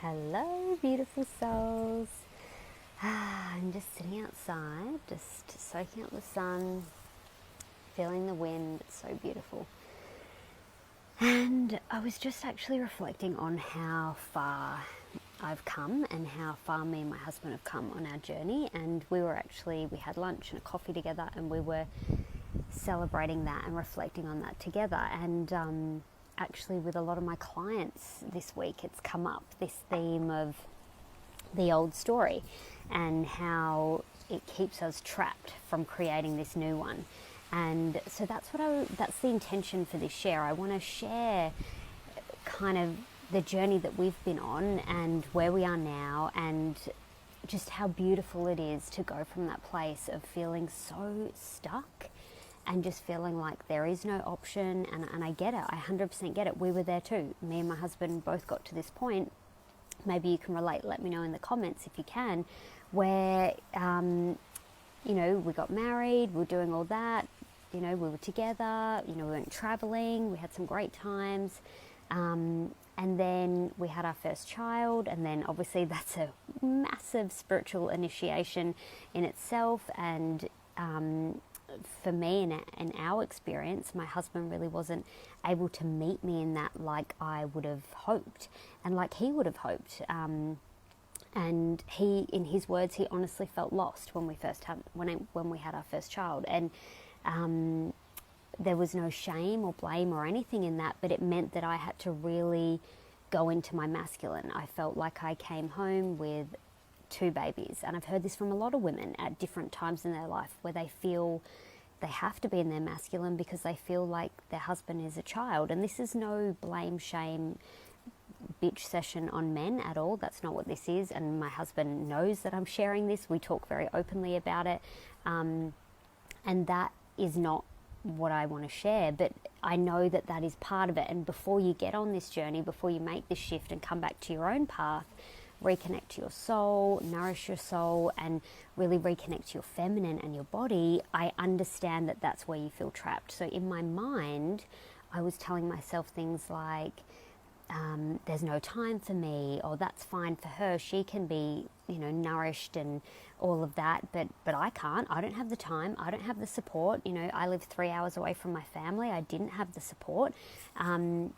Hello, beautiful souls. I'm just sitting outside, just soaking up the sun, feeling the wind. It's so beautiful. And I was just actually reflecting on how far I've come and how far me and my husband have come on our journey. And we had lunch and a coffee together, and we were celebrating that and reflecting on that together. And actually, with a lot of my clients this week, it's come up, this theme of the old story and how it keeps us trapped from creating this new one. And so that's the intention for this share. I want to share kind of the journey that we've been on and where we are now, and just how beautiful it is to go from that place of feeling so stuck and just feeling like there is no option. And I get it. I 100% get it. We were there too. Me and my husband both got to this point. Maybe you can relate. Let me know in the comments if you can, where, we got married, we were doing all that, we were together, we went traveling, we had some great times. And then we had our first child, and then obviously that's a massive spiritual initiation in itself. And for me, in our experience, my husband really wasn't able to meet me in that like I would have hoped and like he would have hoped. And he, in his words, he honestly felt lost when we had our first child. And there was no shame or blame or anything in that, but it meant that I had to really go into my masculine. I felt like I came home with two babies, and I've heard this from a lot of women at different times in their life, where they feel they have to be in their masculine because they feel like their husband is a child. And this is no blame, shame, bitch session on men at all. That's not what this is. And my husband knows that I'm sharing this. We talk very openly about it. And that is not what I want to share, but I know that that is part of it. And before you get on this journey, before you make this shift and come back to your own path, reconnect to your soul, nourish your soul, and really reconnect to your feminine and your body, I understand that that's where you feel trapped. So in my mind, I was telling myself things like, there's no time for me, or that's fine for her, she can be, nourished and all of that, but I can't. I don't have the time, I don't have the support. I live 3 hours away from my family. I didn't have the support in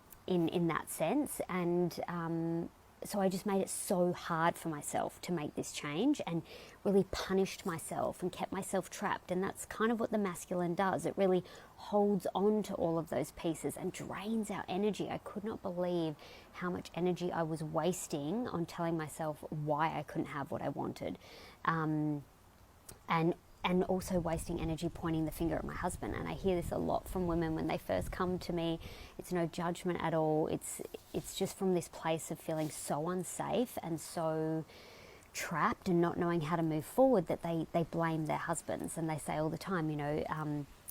that sense. And so I just made it so hard for myself to make this change, and really punished myself and kept myself trapped. And that's kind of what the masculine does. It really holds on to all of those pieces and drains our energy. I could not believe how much energy I was wasting on telling myself why I couldn't have what I wanted. And also wasting energy pointing the finger at my husband. And I hear this a lot from women when they first come to me. It's no judgment at all. It's just from this place of feeling so unsafe and so trapped and not knowing how to move forward, that they blame their husbands. And they say all the time,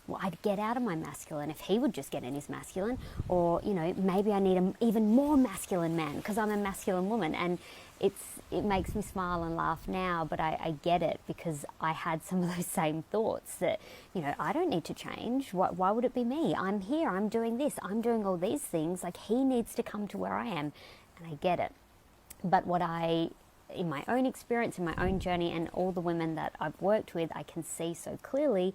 well, I'd get out of my masculine if he would just get in his masculine, or maybe I need an even more masculine man because I'm a masculine woman. And it makes me smile and laugh now, but I get it, because I had some of those same thoughts that I don't need to change. Why would it be me? I'm here, I'm doing this, I'm doing all these things, like he needs to come to where I am. And I get it. But in my own experience, in my own journey, and all the women that I've worked with, I can see so clearly,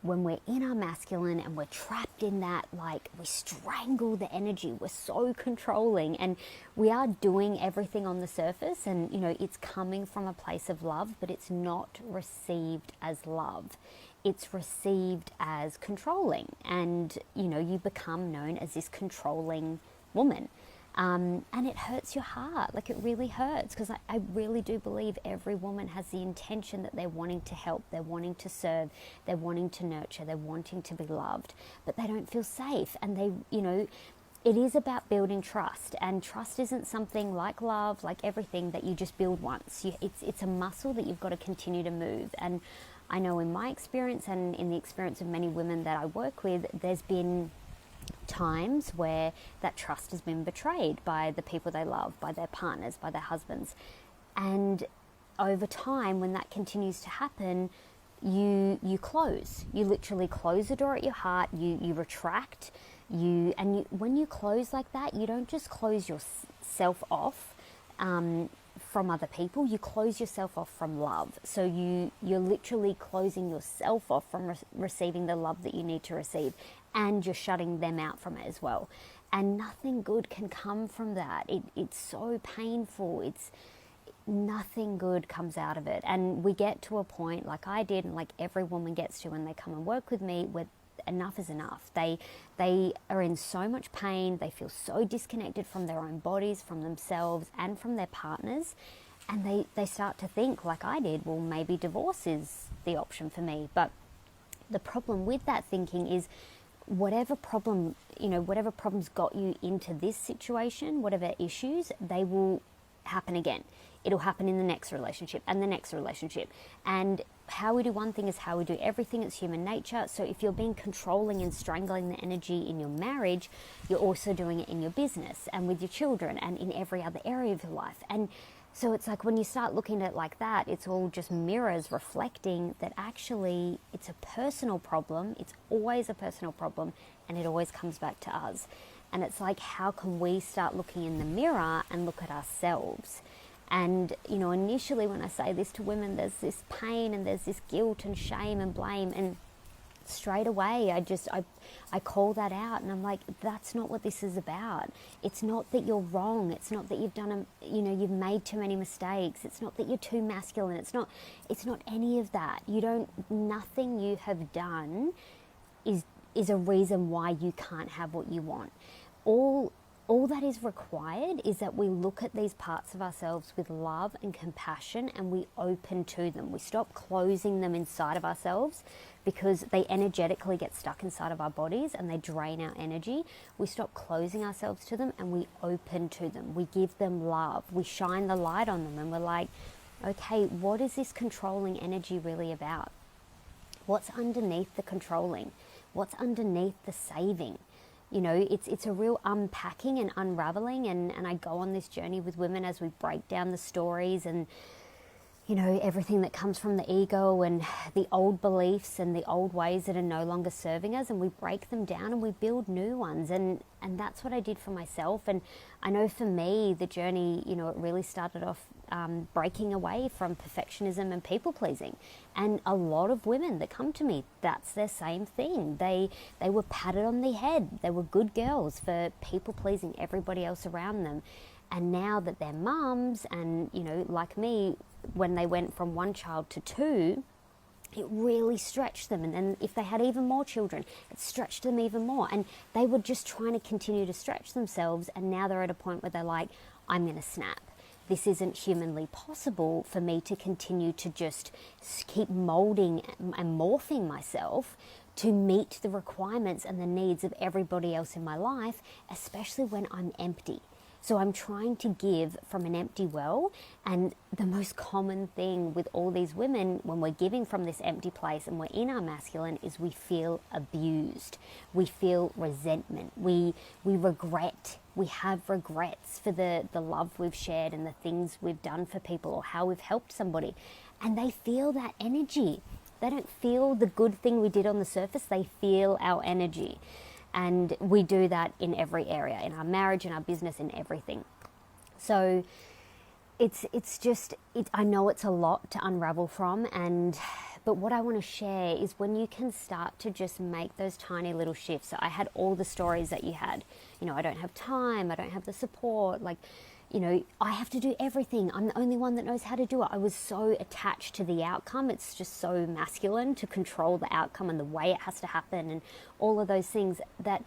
when we're in our masculine and we're trapped in that, like we strangle the energy, we're so controlling, and we are doing everything on the surface, and it's coming from a place of love, but it's not received as love. It's received as controlling, and you become known as this controlling woman. And it hurts your heart, like it really hurts, because I really do believe every woman has the intention that they're wanting to help, they're wanting to serve, they're wanting to nurture, they're wanting to be loved, but they don't feel safe. And it is about building trust, and trust isn't something like love, like everything, that you just build once. It's a muscle that you've got to continue to move. And I know in my experience, and in the experience of many women that I work with, there's been times where that trust has been betrayed by the people they love, by their partners, by their husbands. And over time, when that continues to happen, you close. You literally close the door at your heart, you retract, when you close like that, you don't just close yourself off from other people. You close yourself off from love. So you're literally closing yourself off from receiving the love that you need to receive, and you're shutting them out from it as well. And nothing good can come from that. It's so painful. Nothing good comes out of it. And we get to a point, like I did, and like every woman gets to when they come and work with me, where enough is enough. They are in so much pain. They feel so disconnected from their own bodies, from themselves, and from their partners. And they start to think, like I did, well, maybe divorce is the option for me. But the problem with that thinking is whatever problems got you into this situation, whatever issues, they will happen again. It'll happen in the next relationship and the next relationship. And how we do one thing is how we do everything. It's human nature. So if you're being controlling and strangling the energy in your marriage, you're also doing it in your business and with your children and in every other area of your life. And so it's like when you start looking at it like that, it's all just mirrors reflecting that actually it's a personal problem. It's always a personal problem, and it always comes back to us. And it's like, how can we start looking in the mirror and look at ourselves? And, initially when I say this to women, there's this pain and there's this guilt and shame and blame. And straight away, I call that out, and I'm like, that's not what this is about. It's not that you're wrong. It's not that you've made too many mistakes. It's not that you're too masculine. It's not any of that. Nothing you have done is a reason why you can't have what you want. All that is required is that we look at these parts of ourselves with love and compassion, and we open to them. We stop closing them inside of ourselves because they energetically get stuck inside of our bodies and they drain our energy. We stop closing ourselves to them and we open to them. We give them love. We shine the light on them, and we're like, okay, what is this controlling energy really about? What's underneath the controlling? What's underneath the saving? It's a real unpacking and unraveling, and I go on this journey with women as we break down the stories and, everything that comes from the ego and the old beliefs and the old ways that are no longer serving us, and we break them down and we build new ones. And that's what I did for myself. And I know for me, the journey, it really started off breaking away from perfectionism and people pleasing. And a lot of women that come to me, that's their same thing. They were patted on the head. They were good girls for people pleasing everybody else around them. And now that they're mums and, like me, when they went from one child to two, it really stretched them. And then if they had even more children, it stretched them even more. And they were just trying to continue to stretch themselves. And now they're at a point where they're like, I'm going to snap. This isn't humanly possible for me to continue to just keep molding and morphing myself to meet the requirements and the needs of everybody else in my life, especially when I'm empty. So I'm trying to give from an empty well, and the most common thing with all these women when we're giving from this empty place and we're in our masculine is we feel abused. We feel resentment. We regret. We have regrets for the love we've shared and the things we've done for people or how we've helped somebody. And they feel that energy. They don't feel the good thing we did on the surface. They feel our energy. And we do that in every area, in our marriage, in our business, in everything. So I know it's a lot to unravel from, but what I want to share is when you can start to just make those tiny little shifts. So I had all the stories that you had. I don't have time, I don't have the support, I have to do everything. I'm the only one that knows how to do it. I was so attached to the outcome. It's just so masculine to control the outcome and the way it has to happen and all of those things that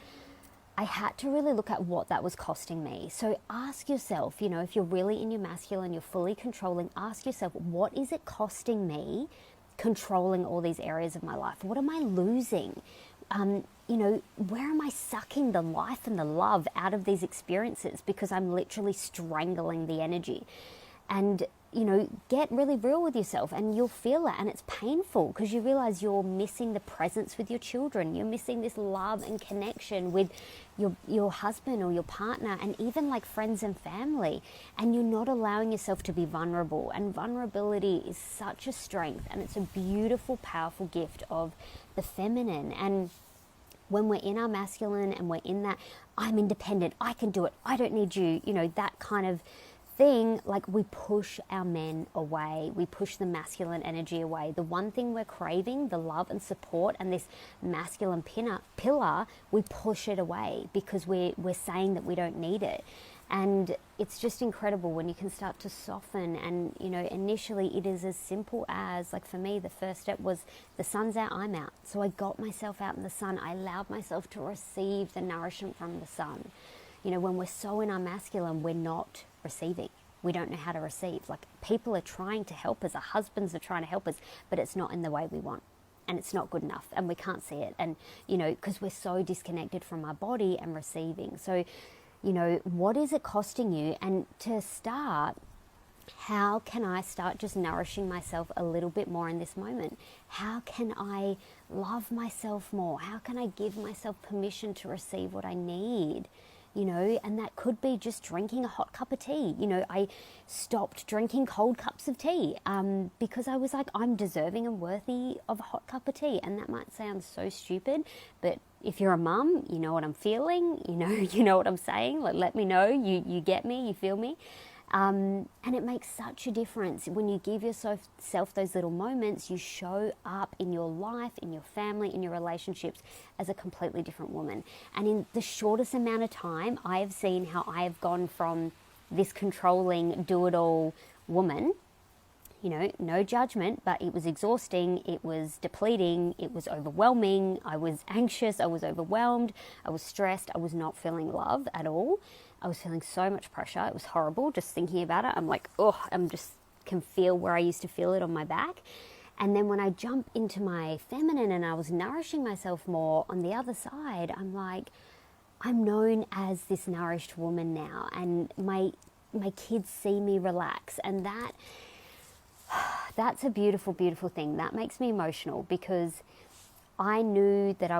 I had to really look at what that was costing me. So ask yourself, if you're really in your masculine, you're fully controlling, ask yourself, what is it costing me controlling all these areas of my life? What am I losing? Where am I sucking the life and the love out of these experiences because I'm literally strangling the energy? And, get really real with yourself and you'll feel that. And it's painful because you realize you're missing the presence with your children. You're missing this love and connection with your husband or your partner and even like friends and family. And you're not allowing yourself to be vulnerable. And vulnerability is such a strength, and it's a beautiful, powerful gift of the feminine. And when we're in our masculine and we're in that, I'm independent, I can do it, I don't need you, that kind of thing, like we push our men away, we push the masculine energy away. The one thing we're craving, the love and support and this masculine pillar, we push it away because we're saying that we don't need it. And it's just incredible when you can start to soften. And, you know, initially it is as simple as, like for me, the first step was the sun's out, I'm out. So I got myself out in the sun. I allowed myself to receive the nourishment from the sun. You know, when we're so in our masculine, we're not receiving. We don't know how to receive. Like, people are trying to help us, our husbands are trying to help us, but it's not in the way we want. And it's not good enough, and we can't see it. And, you know, because we're so disconnected from our body and receiving. So, you know, what is it costing you? And to start, how can I start just nourishing myself a little bit more in this moment? How can I love myself more? How can I give myself permission to receive what I need? You know, and that could be just drinking a hot cup of tea. You know, I stopped drinking cold cups of tea because I was like, I'm deserving and worthy of a hot cup of tea. And that might sound so stupid, but if you're a mum, you know what I'm feeling, you know what I'm saying. Like, let me know, you get me, you feel me. And it makes such a difference when you give yourself those little moments. You show up in your life, in your family, in your relationships as a completely different woman. And in the shortest amount of time, I have seen how I have gone from this controlling, do-it-all woman, you know, no judgment, but it was exhausting, it was depleting, it was overwhelming, I was anxious, I was overwhelmed, I was stressed, I was not feeling love at all. I was feeling so much pressure. It was horrible just thinking about it. I'm like, oh, can feel where I used to feel it on my back. And then when I jump into my feminine and I was nourishing myself more on the other side, I'm like, I'm known as this nourished woman now. And my kids see me relax. And that's a beautiful, beautiful thing. That makes me emotional because I knew that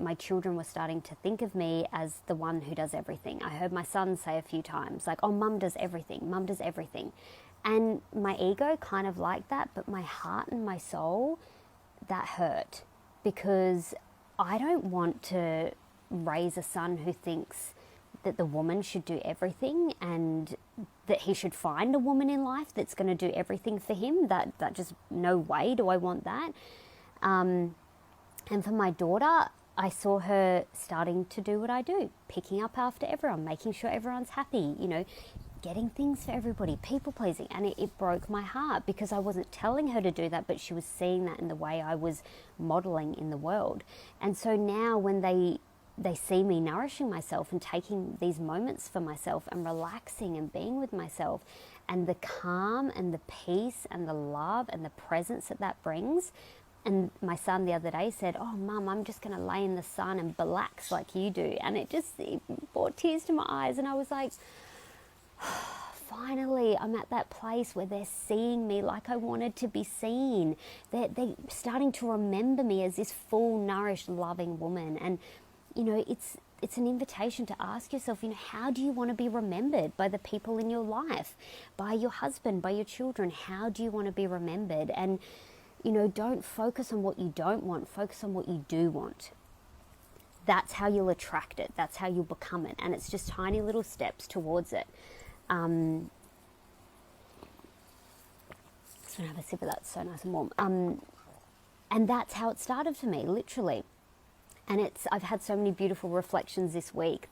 my children were starting to think of me as the one who does everything. I heard my son say a few times, like, oh, mum does everything, mum does everything. And my ego kind of liked that, but my heart and my soul, that hurt because I don't want to raise a son who thinks that the woman should do everything and that he should find a woman in life that's going to do everything for him. That just, no way do I want that. And for my daughter, I saw her starting to do what I do, picking up after everyone, making sure everyone's happy, you know, getting things for everybody, people pleasing. And it broke my heart because I wasn't telling her to do that, but she was seeing that in the way I was modeling in the world. And so now when they see me nourishing myself and taking these moments for myself and relaxing and being with myself, and the calm and the peace and the love and the presence that brings. And my son the other day said, oh, Mum, I'm just going to lay in the sun and relax like you do. And it brought tears to my eyes. And I was like, finally, I'm at that place where they're seeing me like I wanted to be seen. They're starting to remember me as this full, nourished, loving woman. And, you know, it's an invitation to ask yourself, you know, how do you want to be remembered by the people in your life, by your husband, by your children? How do you want to be remembered? And, you know, don't focus on what you don't want. Focus on what you do want. That's how you'll attract it. That's how you'll become it. And it's just tiny little steps towards it. Just want to have a sip of that. It's so nice and warm. And that's how it started for me, literally. And I've had so many beautiful reflections this week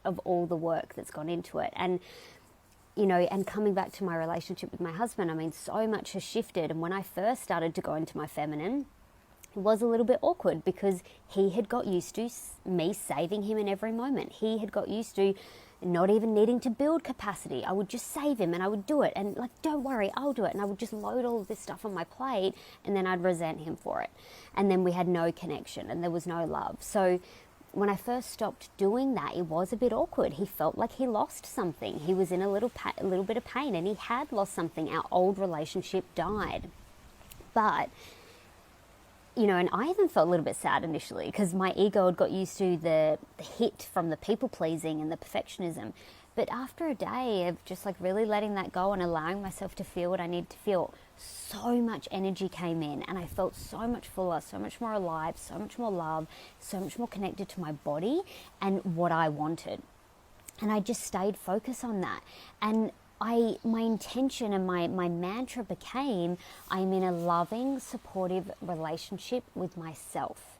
of all the work that's gone into it. And you know, and coming back to my relationship with my husband, I mean, so much has shifted. And when I first started to go into my feminine, it was a little bit awkward because he had got used to me saving him in every moment. He had got used to not even needing to build capacity. I would just save him and I would do it. And like, don't worry, I'll do it. And I would just load all of this stuff on my plate and then I'd resent him for it. And then we had no connection and there was no love. So when I first stopped doing that, it was a bit awkward. He felt like he lost something. He was in a little bit of pain and he had lost something. Our old relationship died. But, you know, and I even felt a little bit sad initially because my ego had got used to the hit from the people pleasing and the perfectionism. But after a day of just like really letting that go and allowing myself to feel what I need to feel, so much energy came in and I felt so much fuller, so much more alive, so much more love, so much more connected to my body and what I wanted. And I just stayed focused on that. And my intention and my mantra became, I'm in a loving, supportive relationship with myself.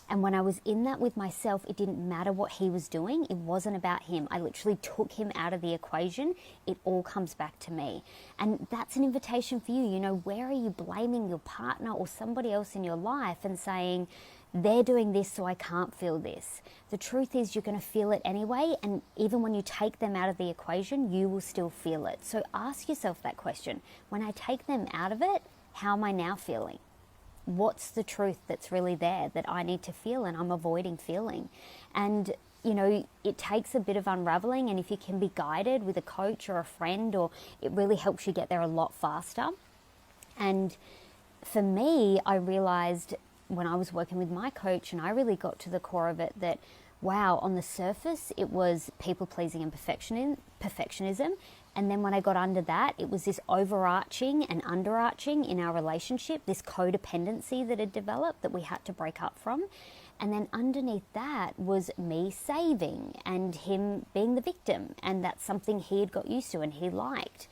And when I was in that with myself, it didn't matter what he was doing. It wasn't about him. I literally took him out of the equation. It all comes back to me. And that's an invitation for you. You know, where are you blaming your partner or somebody else in your life and saying, they're doing this so I can't feel this? The truth is you're going to feel it anyway. And even when you take them out of the equation, you will still feel it. So ask yourself that question. When I take them out of it, how am I now feeling? What's the truth that's really there that I need to feel and I'm avoiding feeling? And, you know, it takes a bit of unraveling, and if you can be guided with a coach or a friend, or it really helps you get there a lot faster. And for me, I realized when I was working with my coach, and I really got to the core of it, that wow, on the surface, it was people pleasing and perfectionism. And then when I got under that, it was this overarching and underarching in our relationship, this codependency that had developed that we had to break up from. And then underneath that was me saving and him being the victim. And that's something he had got used to and he liked.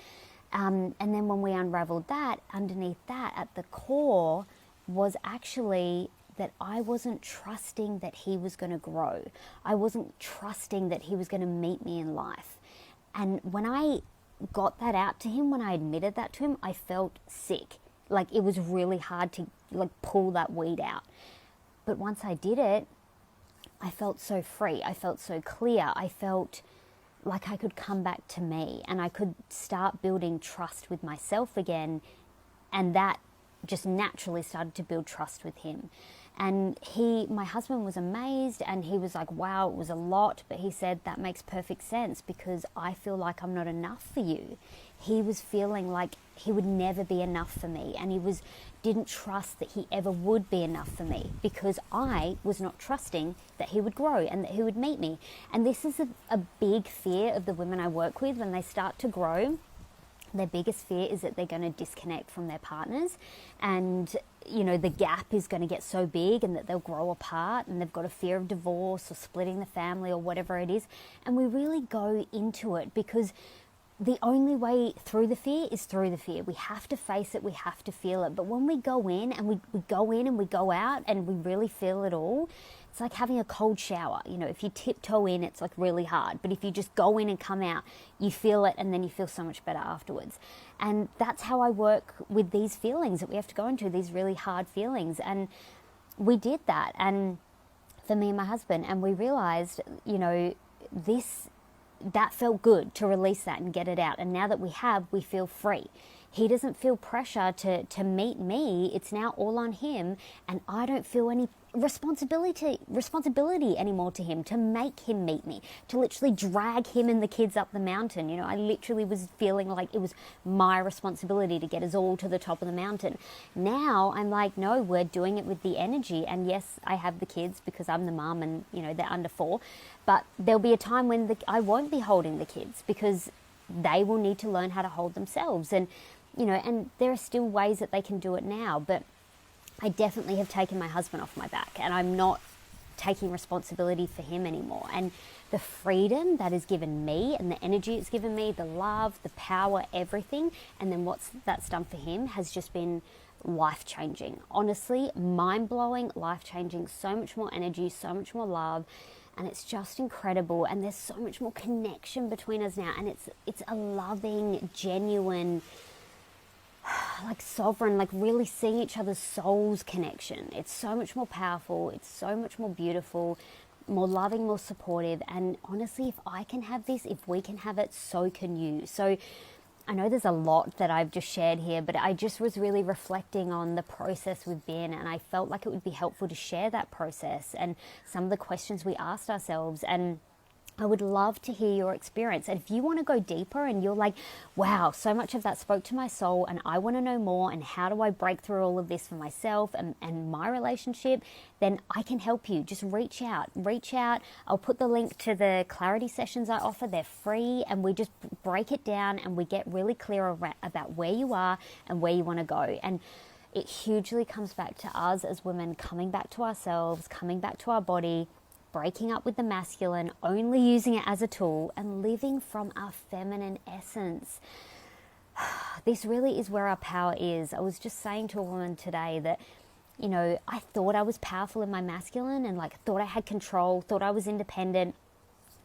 And then when we unraveled that, underneath that at the core was actually that I wasn't trusting that he was going to grow. I wasn't trusting that he was going to meet me in life. And when I got that out to him, when I admitted that to him, I felt sick. Like it was really hard to pull that weed out. But once I did it, I felt so free. I felt so clear. I felt like I could come back to me and I could start building trust with myself again. And that just naturally started to build trust with him. And my husband was amazed, and he was like, wow, it was a lot. But he said, that makes perfect sense because I feel like I'm not enough for you. He was feeling like he would never be enough for me. And he didn't trust that he ever would be enough for me because I was not trusting that he would grow and that he would meet me. And this is a big fear of the women I work with when they start to grow. Their biggest fear is that they're going to disconnect from their partners, and you know the gap is going to get so big and that they'll grow apart, and they've got a fear of divorce or splitting the family or whatever it is. And we really go into it because the only way through the fear is through the fear. We have to face it, we have to feel it. But when we go in and we go in and we go out and we really feel it all, it's like having a cold shower. You know, if you tiptoe in, it's like really hard. But if you just go in and come out, you feel it, and then you feel so much better afterwards. And that's how I work with these feelings that we have to go into, these really hard feelings. And we did that. And for me and my husband, and we realized, you know, that felt good to release that and get it out. And now that we feel free. He doesn't feel pressure to meet me. It's now all on him, and I don't feel any responsibility anymore to him to make him meet me, to literally drag him and the kids up the mountain. You know, I literally was feeling like it was my responsibility to get us all to the top of the mountain. Now I'm like, no, we're doing it with the energy. And yes, I have the kids because I'm the mum, and you know they're under 4, but there'll be a time when I won't be holding the kids because they will need to learn how to hold themselves. And you know, and there are still ways that they can do it now, but I definitely have taken my husband off my back, and I'm not taking responsibility for him anymore. And the freedom that has given me, and the energy it's given me, the love, the power, everything, and then that's done for him has just been life-changing. Honestly, mind-blowing, life-changing, so much more energy, so much more love. And it's just incredible. And there's so much more connection between us now. And it's a loving, genuine, like sovereign, like really seeing each other's souls connection. It's so much more powerful. It's so much more beautiful, more loving, more supportive. And honestly, if I can have this, if we can have it, so can you. So I know there's a lot that I've just shared here, but I just was really reflecting on the process we've been, and I felt like it would be helpful to share that process and some of the questions we asked ourselves. And I would love to hear your experience. And if you want to go deeper and you're like, wow, so much of that spoke to my soul and I want to know more, and how do I break through all of this for myself and my relationship, then I can help you. Just reach out. I'll put the link to the clarity sessions I offer. They're free, and we just break it down and we get really clear about where you are and where you want to go. And it hugely comes back to us as women coming back to ourselves, coming back to our body, breaking up with the masculine, only using it as a tool, and living from our feminine essence. This really is where our power is. I was just saying to a woman today that, you know, I thought I was powerful in my masculine and like thought I had control, thought I was independent,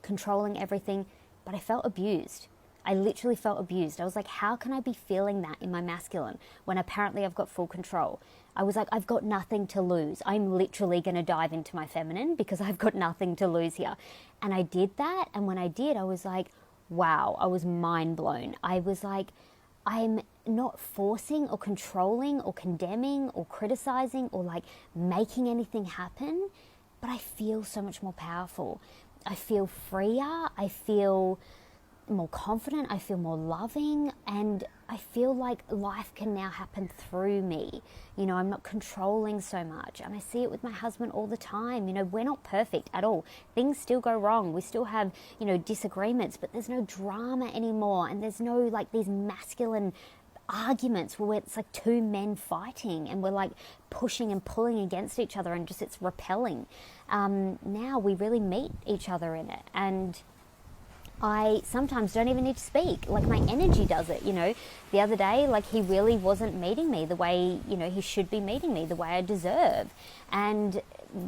controlling everything, but I felt abused. I literally felt abused. I was like, how can I be feeling that in my masculine when apparently I've got full control? I was like, I've got nothing to lose. I'm literally going to dive into my feminine because I've got nothing to lose here. And I did that. And when I did, I was like, wow, I was mind blown. I was like, I'm not forcing or controlling or condemning or criticizing or like making anything happen, but I feel so much more powerful. I feel freer. I feel more confident, I feel more loving, and I feel like life can now happen through me. You know, I'm not controlling so much, and I see it with my husband all the time. You know, we're not perfect at all. Things still go wrong. We still have, you know, disagreements, but there's no drama anymore, and there's no like these masculine arguments where it's like two men fighting and we're like pushing and pulling against each other and just it's repelling. Now we really meet each other in it, and I sometimes don't even need to speak. Like my energy does it, you know. The other day, like he really wasn't meeting me the way, you know, he should be meeting me, the way I deserve. And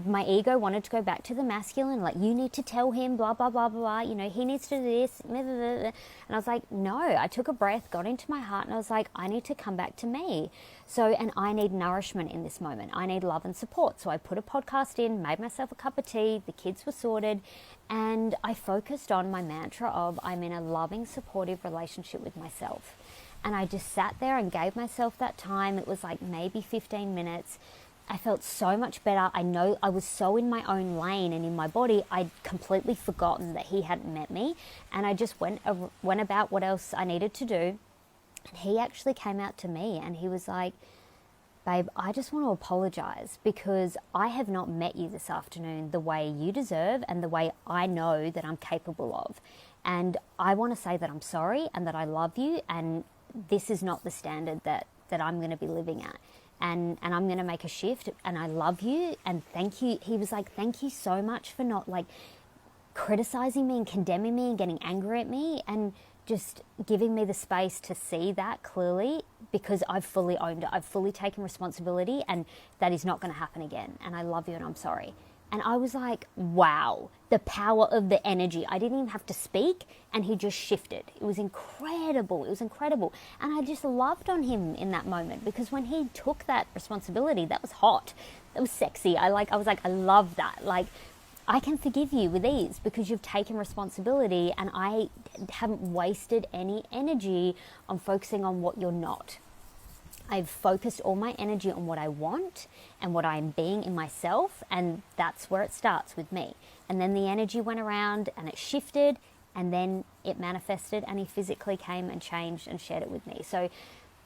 my ego wanted to go back to the masculine, like you need to tell him, blah, blah, blah, blah, blah, you know, he needs to do this, blah, blah, blah. And I was like, no, I took a breath, got into my heart, and I was like, I need to come back to me. So, and I need nourishment in this moment. I need love and support. So I put a podcast in, made myself a cup of tea, the kids were sorted, and I focused on my mantra of I'm in a loving, supportive relationship with myself. And I just sat there and gave myself that time. It was like maybe 15 minutes. I felt so much better. I know I was so in my own lane and in my body, I'd completely forgotten that he hadn't met me. And I just went about what else I needed to do. And he actually came out to me and he was like, babe, I just want to apologize because I have not met you this afternoon the way you deserve and the way I know that I'm capable of. And I want to say that I'm sorry and that I love you, and this is not the standard that I'm going to be living at. And I'm going to make a shift, and I love you and thank you. He was like, thank you so much for not like criticizing me and condemning me and getting angry at me and just giving me the space to see that clearly, because I've fully owned it. I've fully taken responsibility and that is not going to happen again. And I love you and I'm sorry. And I was like, wow, the power of the energy. I didn't even have to speak and he just shifted. It was incredible. It was incredible. And I just loved on him in that moment because when he took that responsibility, that was hot. That was sexy. I was like, I love that. Like, I can forgive you with ease because you've taken responsibility and I haven't wasted any energy on focusing on what you're not. I've focused all my energy on what I want and what I'm being in myself, and that's where it starts with me. And then the energy went around and it shifted and then it manifested and he physically came and changed and shared it with me. So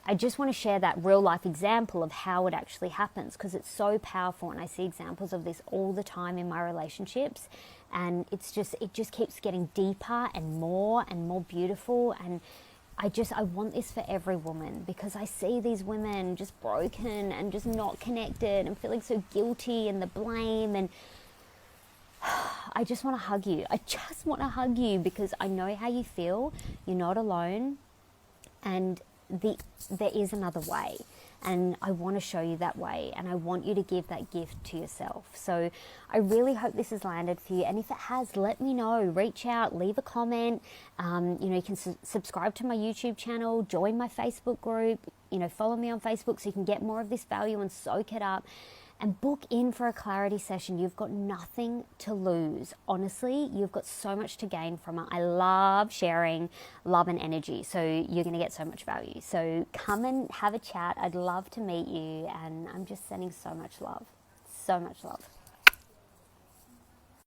I just want to share that real life example of how it actually happens because it's so powerful, and I see examples of this all the time in my relationships, and it just keeps getting deeper and more beautiful. And I want this for every woman because I see these women just broken and just not connected and feeling so guilty and the blame, and I just want to hug you. I just want to hug you because I know how you feel. You're not alone, and there is another way, and I want to show you that way, and I want you to give that gift to yourself. So I really hope this has landed for you, and if it has, let me know. Reach out, leave a comment. You can subscribe to my YouTube channel, join my Facebook group, follow me on Facebook so you can get more of this value and soak it up. And book in for a clarity session. You've got nothing to lose. Honestly, you've got so much to gain from it. I love sharing love and energy. So you're going to get so much value. So come and have a chat. I'd love to meet you. And I'm just sending so much love. So much love.